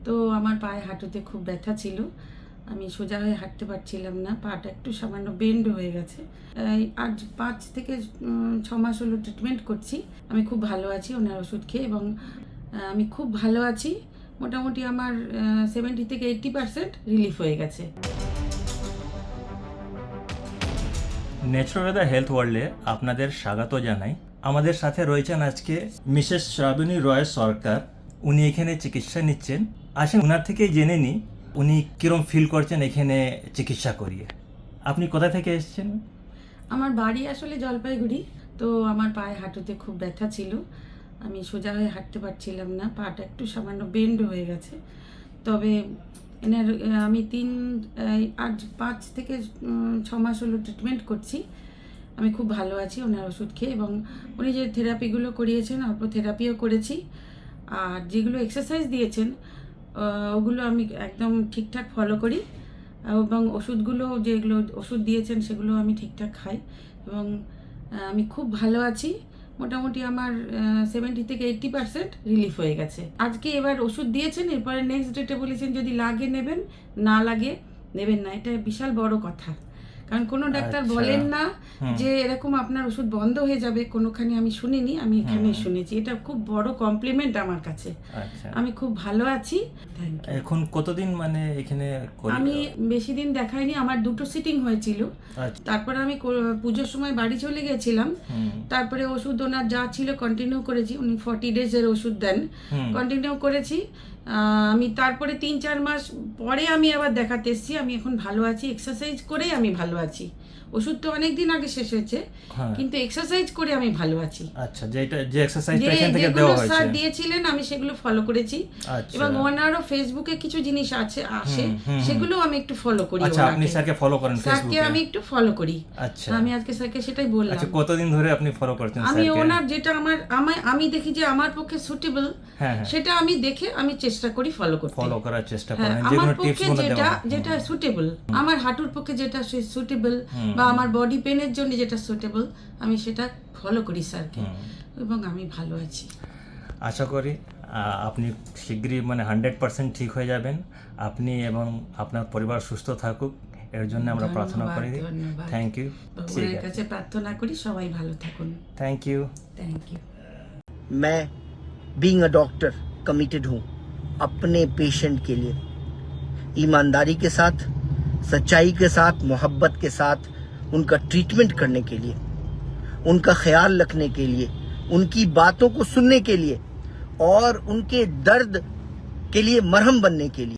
তো আমার পায়ে হাঁটুতে খুব ব্যথা ছিল, আমি সোজা হয়ে হাঁটতে পারছিলাম না, পাটা একটু সামান্য বেন্ড হয়ে গেছে। আজ 5 থেকে 6 মাস হলো ট্রিটমেন্ট করছি। আমি খুব ভালো আছি ওনার ওষুধ খেয়ে, এবং আমি খুব ভালো আছি। মোটামুটি আমার 70 থেকে 80% রিলিফ হয়ে গেছে। ন্যাচুরাল হেলথ ওয়ার্ল্ডে আপনাদের স্বাগত জানাই। আমাদের সাথে রয়েছেন আজকে মিসেস শ্রাবণী রয় সরকার। উনি এখানে চিকিৎসা নিচ্ছেন। আসেন ওনার থেকেই জেনে নিই উনি কিরম ফিল করছেন এখানে চিকিৎসা করিয়ে। আপনি কোথা থেকে এসেছেন? আমার বাড়ি আসলে জলপাইগুড়ি। তো আমার পায়ে হাঁটুতে খুব ব্যথা ছিল, আমি সোজা হয়ে হাঁটতে পারছিলাম না, পাটা একটু সামান্য বেন্ড হয়ে গেছে। তবে এনার আমি আজ 5 থেকে 6 মাস হলো ট্রিটমেন্ট করছি। আমি খুব ভালো আছি ওনার ওষুধ খেয়ে, এবং উনি যে থেরাপিগুলো করিয়েছেন, অল্প থেরাপিও করেছি, আর যেগুলো এক্সারসাইজ দিয়েছেন ওগুলো আমি একদম ঠিকঠাক ফলো করি, এবং যেগুলো ওষুধ দিয়েছেন সেগুলো আমি ঠিকঠাক খাই, এবং আমি খুব ভালো আছি। মোটামুটি আমার 70 থেকে 80% রিলিফ হয়ে গেছে। আজকে এবার ওষুধ দিয়েছেন, এরপরে নেক্সট ডেটে বলেছেন যদি লাগে নেবেন, না লাগে নেবেন না। এটা বিশাল বড় কথা, কারণ কোনো ডাক্তার বলেন না যে এরকম আপনার ওষুধ বন্ধ হয়ে যাবে, কোনোখানে আমি শুনিনি, আমি এখানে শুনেছি। এটা খুব বড় কমপ্লিমেন্ট আমার কাছে। আমি খুব ভালো আছি। এখন কতদিন মানে এখানে আমি বেশি দিন দেখাইনি, আমার 2টো সিটিং হয়েছিল। তারপরে আমি পুজোর সময় বাড়ি চলে গেছিলাম। তারপরে ওষুধ ওনার যা ছিল কন্টিনিউ করেছি। উনি 40 ডেজের ওষুধ দেন, কন্টিনিউ করেছি। আমি তারপরে 3-4 মাস পরে আমি আবার দেখাতে এসেছি। আমি এখন ভালো আছি, এক্সারসাইজ করেই আমি ভালো আছি। ওষুধ তো অনেক দিন আগে শেষ হয়েছে, কিন্তু এক্সারসাইজ করে আমি ভালো আছি। আচ্ছা, যে এক্সারসাইজটা এখান থেকে দেওয়া হয়েছে, স্যার দিয়েছিলেন, আমি সেগুলো ফলো করেছি। এবং ওনারও ফেসবুকে কিছু জিনিস আসে, সেগুলো আমি একটু ফলো করি। আচ্ছা, আপনি স্যারকে ফলো করেন ফেসবুকে? স্যারকে আমি একটু ফলো করি। আচ্ছা, আমি আজকে স্যারকে সেটাই বললাম। আচ্ছা, কতদিন ধরে আপনি ফলো করছেন স্যারকে? আমি ওনার যেটা আমি দেখি যে আমার পক্ষে সুটেবল, সেটা আমি দেখে আমি চেষ্টা করি ফলো করার চেষ্টা করেন। আমার পক্ষে যেটা সুটেবল, আমার হাঁটুর পক্ষে যেটা সুটেবল, বা আমার বডি পেনের জন্য যেটা সুটেবল, আমি সেটা ফলো করি স্যারকে, এবং আমি ভালো আছি। আশা করি আপনি শীঘ্রই মানে 100% ঠিক হয়ে যাবেন। আপনি এবং আপনার পরিবার সুস্থ থাকুক, এর জন্য আমরা প্রার্থনা করি। Thank you. ভগবানের কাছে প্রার্থনা করি সবাই ভালো থাকুন। Thank you. मैं बीइंग अ डॉक्टर कमिटेड हूँ अपने पेशेंट के लिए, ईमानदारी के साथ, सच्चाई के साथ, मोहब्बत के साथ उनका ट्रीटमेंट करने के लिए, उनका ख्याल रखने के लिए, उनकी बातों को सुनने के लिए और उनके दर्द के लिए मरहम बनने के लिए।